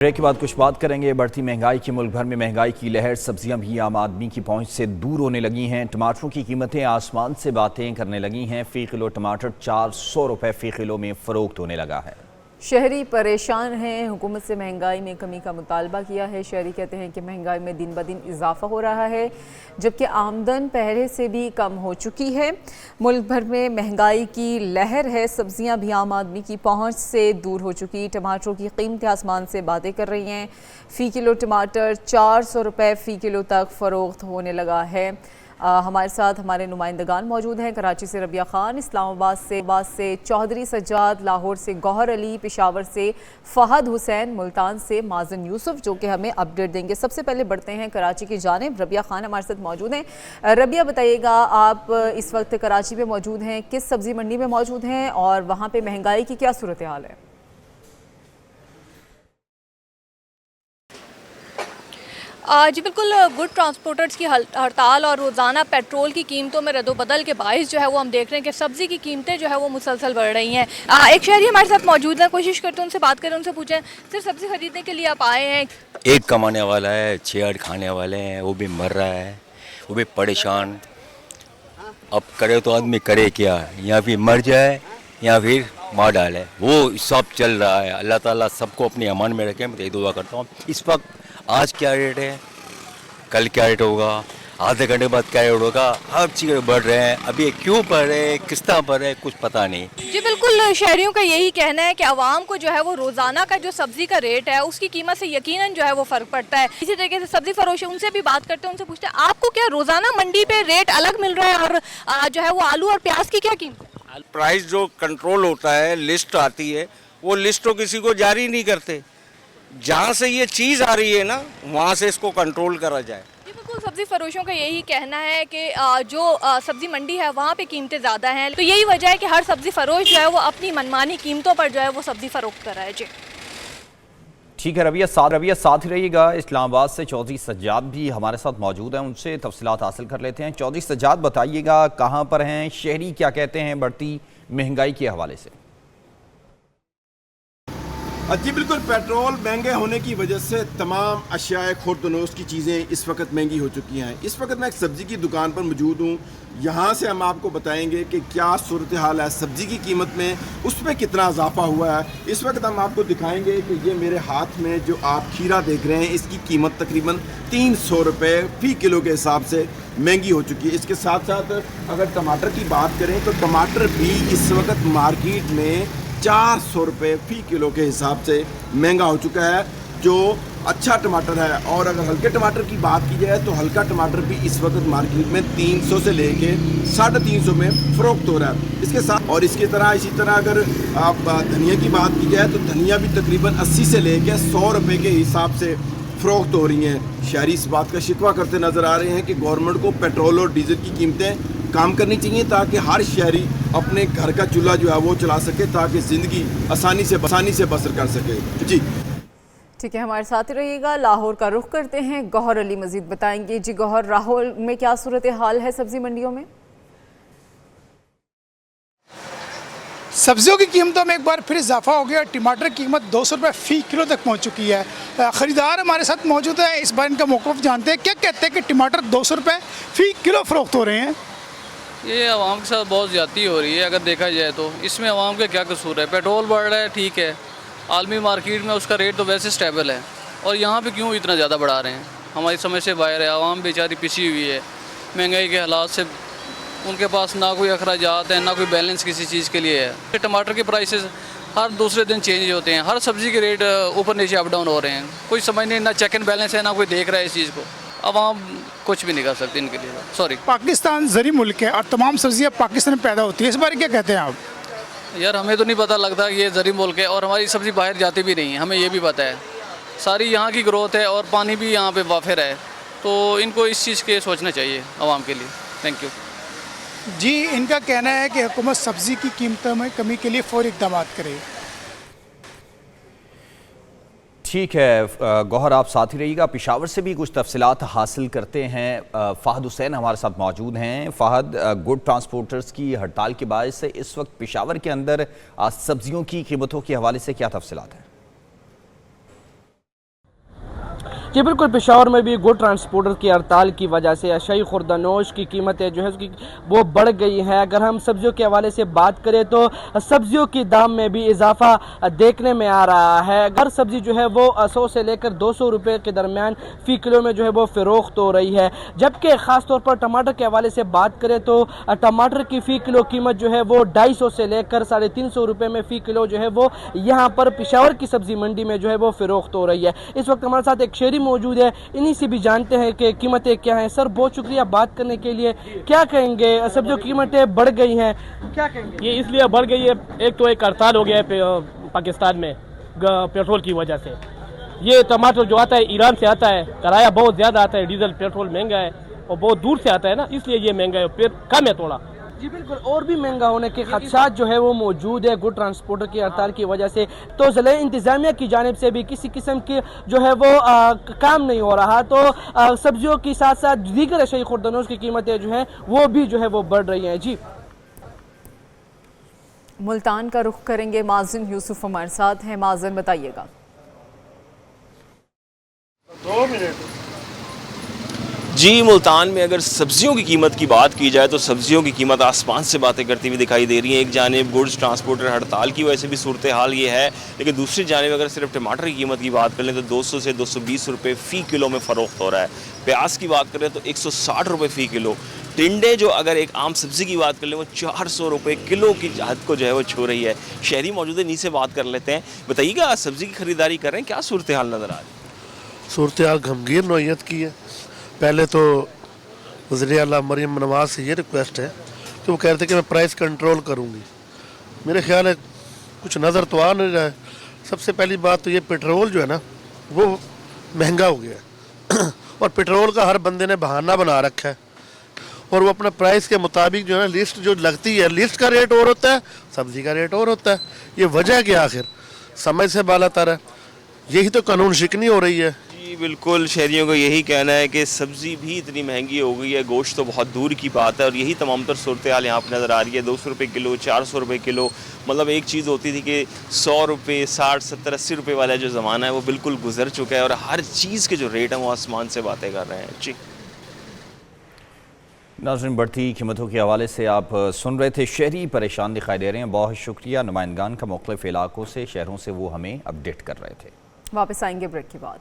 Break के बाद कुछ बात करेंगे बढ़ती महंगाई की। मुल्क भर में महंगाई की लहर, सब्जियां भी आम आदमी की पहुंच से दूर होने लगी हैं। टमाटरों की कीमतें आसमान से बातें करने लगी हैं। फ़ी किलो टमाटर 400 रुपये फ़ी किलो में फ़रोख्त होने लगा है। शहरी परेशान हैं। हुकूमत से महंगाई में कमी का मुतालबा किया है। शहरी कहते हैं कि महंगाई में दिन ब दिन इजाफा हो रहा है, जबकि आमदन पहले से भी कम हो चुकी है। मुल्क भर में महंगाई की लहर है। सब्जियां भी आम आदमी की पहुंच से दूर हो चुकी। टमाटरों की कीमतें आसमान से बातें कर रही हैं। फ़ी किलो टमाटर 400 रुपये फ़ी किलो तक फ़रोख्त होने लगा है। हमारे साथ हमारे नुमाइंदगान मौजूद हैं। कराची से रबिया खान, इस्लामाबाद से चौधरी सज्जाद, लाहौर से गौहर अली, पेशावर से फ़हद हुसैन, मुल्तान से माजन यूसुफ, जो कि हमें अपडेट देंगे। सबसे पहले बढ़ते हैं कराची की जानिब। रबिया खान हमारे साथ मौजूद हैं। रबिया, बताइएगा, आप इस वक्त कराची में मौजूद हैं, किस सब्ज़ी मंडी में मौजूद हैं और वहाँ पर महंगाई की क्या सूरत हाल है? जी बिल्कुल, गुड ट्रांसपोर्टर्स की हड़ताल और रोज़ाना पेट्रोल की कीमतों में रद्दोबदल के बायस जो है वो हम देख रहे हैं कि सब्ज़ी की कीमतें जो है वो मुसलसल बढ़ रही हैं। एक शहरी हमारे साथ मौजूद है, कोशिश करते हैं उनसे बात करें, उनसे पूछें सिर्फ सब्ज़ी खरीदने के लिए आप आए हैं? एक कमाने वाला है, 6-8 खाने वाले हैं, वो भी मर रहा है, वो भी परेशान। अब करे तो आदमी करे क्या, या फिर मर जाए या फिर मार डाले, वो सब चल रहा है। अल्लाह ताला सबको अपनी अमान में रखे, मैं यही दुआ करता हूँ। इस वक्त आज क्या रेट है, कल क्या रेट होगा, आधे घंटे बाद क्या रेट होगा, हर चीज़ बढ़ रहे हैं। अभी ये क्यों बढ़ रहे हैं, किस तरह बढ़ रहे हैं, कुछ पता नहीं। जी बिल्कुल, शहरियों का यही कहना है कि आवाम को जो है वो रोज़ाना का जो सब्ज़ी का रेट है उसकी कीमत से यकीनन जो है वो फ़र्क पड़ता है। इसी तरीके से सब्ज़ी फरोश है, उनसे भी बात करते हैं, उनसे पूछते हैं आपको क्या रोज़ाना मंडी पे रेट अलग मिल रहा है और जो है वो आलू और प्याज की क्या कीमत है? प्राइस जो कंट्रोल होता है, लिस्ट आती है, वो लिस्ट तो किसी को जारी नहीं करते। जहाँ से ये चीज़ आ रही है ना, वहाँ से इसको कंट्रोल करा जाए। जी बिल्कुल, सब्ज़ी फरोशों का यही कहना है कि जो सब्ज़ी मंडी है वहाँ पे कीमतें ज़्यादा हैं, तो यही वजह है कि हर सब्ज़ी फरोश जो है वो अपनी मनमानी कीमतों पर जो है वो सब्ज़ी फ़रोख्त कर रहा है। जी ठीक है रबिया, साथ ही रहिएगा। इस्लामाबाद से चौधरी सज्जाद भी हमारे साथ मौजूद हैं, उनसे तफसीलात हासिल कर लेते हैं। चौधरी सज्जाद, बताइएगा कहाँ पर हैं, शहरी क्या कहते हैं बढ़ती महंगाई के हवाले से? जी बिल्कुल, पेट्रोल महंगे होने की वजह से तमाम अशियाए खुर्दनोश की चीज़ें इस वक्त महंगी हो चुकी हैं। इस वक्त मैं एक सब्ज़ी की दुकान पर मौजूद हूँ। यहाँ से हम आपको बताएंगे कि क्या सूरत हाल है सब्ज़ी की कीमत में, उसमें कितना इजाफा हुआ है। इस वक्त हम आपको दिखाएंगे कि ये मेरे हाथ में जो आप खीरा देख रहे हैं, इसकी कीमत तकरीबन 300 रुपये फ़ी किलो के हिसाब से महंगी हो चुकी है। इसके साथ साथ अगर टमाटर की बात करें तो टमाटर भी इस वक्त मार्केट में 400 रुपये फ़ी किलो के हिसाब से महंगा हो चुका है, जो अच्छा टमाटर है। और अगर हल्के टमाटर की बात की जाए तो हल्का टमाटर भी इस वक्त मार्केट में 300 से लेके 350 में फ़रोख्त हो रहा है। इसके साथ और इसी तरह अगर आप धनिया की बात की जाए तो धनिया भी तकरीबन 80 से लेके 100 रुपये के हिसाब से फ़रोख्त हो रही हैं। शहरी इस बात का शिकवा करते नज़र आ रहे हैं कि गवर्नमेंट को पेट्रोल और डीजल की कीमतें काम करनी चाहिए, ताकि हर शहरी अपने घर का चूल्हा जो है वो चला सके, ताकि ज़िंदगी आसानी से बसर कर सके। जी ठीक है, हमारे साथ ही रहिएगा। लाहौर का रुख करते हैं, गौहर अली मजीद बताएंगे। जी गौहर, लाहौर में क्या सूरत हाल है सब्ज़ी मंडियों में? सब्जियों की कीमतों में एक बार फिर इजाफा हो गया। टमाटर की कीमत 200 रुपये फ़ी किलो तक पहुंच चुकी है। ख़रीदार हमारे साथ मौजूद है, इस बार इनका मौक़िफ़ जानते हैं। क्या कहते हैं कि टमाटर 200 रुपये फ़ी किलो फ़रोख्त हो रहे हैं? ये आवाम के साथ बहुत ज़्यादती हो रही है अगर देखा जाए तो। इसमें आवाम का क्या कसूर है? पेट्रोल बढ़ रहा है, ठीक है, आलमी मार्केट में उसका रेट तो वैसे स्टेबल है, और यहाँ पे क्यों इतना ज़्यादा बढ़ा रहे हैं? हमारी समझ से बाहर है। आवाम बेचारी पिसी हुई है महंगाई के हालात से, उनके पास ना कोई अखराजात है, ना कोई बैलेंस किसी चीज़ के लिए है। टमाटर के प्राइसेस हर दूसरे दिन चेंज होते हैं, हर सब्ज़ी के रेट ऊपर नीचे अप डाउन हो रहे हैं। कोई समझ नहीं, ना चेक एंड बैलेंस है, ना कोई देख रहा है इस चीज़ को। आवाम कुछ भी नहीं कर सकती इनके लिए। सॉरी, पाकिस्तान ज़री मुल्क है और तमाम सब्ज़ियाँ पाकिस्तान में पैदा होती है, इस बारे क्या कहते हैं आप? यार हमें तो नहीं पता लगता ये ज़री मुल्क है, और हमारी सब्ज़ी बाहर जाती भी नहीं है, हमें ये भी पता है। सारी यहाँ की ग्रोथ है और पानी भी यहाँ पे वाफिर है, तो इनको इस चीज़ के सोचना चाहिए आवाम के लिए। Thank you. जी, इनका कहना है कि हुकूमत सब्ज़ी की कीमतों में कमी के लिए फ़ौरी इक़दाम करे। ठीक है गौहर, आप साथ ही रहिएगा। पेशावर से भी कुछ तफसीलात हासिल करते हैं। फ़हद हुसैन हमारे साथ मौजूद हैं। फ़हद, गुड ट्रांसपोर्टर्स की हड़ताल के बाद से इस वक्त पेशावर के अंदर सब्जियों की कीमतों के हवाले से क्या तफसीलात हैं? जी बिल्कुल, पेशावर में भी गुड ट्रांसपोर्टर की हड़ताल की वजह से अशियाई खुर्दनोश की कीमतें जो है उसकी वो बढ़ गई हैं। अगर हम सब्जियों के हवाले से बात करें तो सब्जियों की दाम में भी इजाफा देखने में आ रहा है। हर सब्जी जो है वो 100 से लेकर 200 रुपये के दरमियान फ़ी किलो में जो है वो फ़रोख्त हो रही है। जबकि ख़ास तौर पर टमाटर के हवाले से बात करें तो टमाटर की फ़ी किलो कीमत जो है वो 250 से लेकर 350 रुपये में फ़ी किलो जो है वो यहाँ पर पेशावर की सब्ज़ी मंडी में जो है वो फ़रोख्त हो रही है। इस वक्त हमारे साथ एक शहरी मौजूद है, इन्हीं से भी जानते हैं कि कीमतें क्या हैं। सर बहुत शुक्रिया बात करने के लिए। क्या कहेंगे, सब्जियों की कीमतें बढ़ गई हैं, क्या कहेंगे? ये इसलिए बढ़ गई है, एक तो एक हड़ताल हो गया है पाकिस्तान में पेट्रोल की वजह से। ये टमाटर जो आता है ईरान से आता है, किराया बहुत ज़्यादा आता है, डीजल पेट्रोल महंगा है और बहुत दूर से आता है ना, इसलिए ये महंगा है, फिर कम है थोड़ा। जी बिल्कुल, और भी महंगा होने के खदशात जो है वो मौजूद है गुड ट्रांसपोर्टर की हड़ताल की वजह से। तो ज़िले इंतज़ामिया की जानिब से भी किसी किस्म की जो है वो काम नहीं हो रहा। तो सब्जियों के साथ साथ दीगर अशियाई खुर्दनोश की कीमतें जो हैं वो भी जो है वो बढ़ रही हैं। जी मुल्तान का रुख करेंगे, माजिन यूसुफ हमारे साथ हैं। माजिन बताइएगा। 2 मिनट जी, मुल्तान में अगर सब्जियों की कीमत की बात की जाए तो सब्जियों की कीमत आसमान से बातें करती हुई दिखाई दे रही है। एक जानिब गुड्स ट्रांसपोर्टर हड़ताल की वजह से भी सूरत हाल ये है, लेकिन दूसरी जानिब अगर सिर्फ टमाटर की कीमत की बात कर लें तो 200 से 220 रुपये फ़ी किलो में फ़रोख्त हो रहा है। प्याज की बात करें तो 160 रुपये फ़ी किलो। टिंडे जो अगर एक आम सब्ज़ी की बात कर लें वो 400 रुपये किलो की हद को जो है वो छू रही है। शहरी मौजूद है, नीचे बात कर लेते हैं। बताइएगा, आज सब्ज़ी की खरीदारी कर रहे हैं, क्या सूरत हाल नज़र आ रही है? सूरत हाल गमगीन नौयत की है। पहले तो वज़ीर आला मरीम नवाज से ये रिक्वेस्ट है कि वो कह रहे थे कि मैं प्राइस कंट्रोल करूँगी। मेरे ख्याल है कुछ नज़र तो आ नहीं रहा है। सबसे पहली बात तो ये पेट्रोल जो है ना वो महंगा हो गया है और पेट्रोल का हर बंदे ने बहाना बना रखा है और वो अपने प्राइस के मुताबिक जो है ना लिस्ट जो लगती है, लिस्ट का रेट और होता है, सब्ज़ी का रेट और होता है। ये वजह क्या आखिर समझ से बाला तर है, यही तो कानून शिकनी हो रही है। जी बिल्कुल, शहरियों को यही कहना है कि सब्ज़ी भी इतनी महंगी हो गई है, गोश्त तो बहुत दूर की बात है और यही तमाम तर सूरत हाल यहाँ पर नज़र आ रही है। 200 रुपये किलो, 400 रुपये किलो, मतलब एक चीज़ होती थी कि 100 रुपये, 60, 70, 80 रुपये वाला जो ज़माना है वो बिल्कुल गुजर चुका है और हर चीज़ के जो रेट हैं वो आसमान से बातें कर रहे हैं। जी नाज़रीन, बढ़ती कीमतों के हवाले से आप सुन रहे थे, शहरी परेशान दिखाई दे रहे हैं। बहुत शुक्रिया नुमाइंदगान का मुख्तलिफ इलाकों से, शहरों से वो हमें अपडेट कर रहे थे। वापस आएंगे ब्रेक के बाद।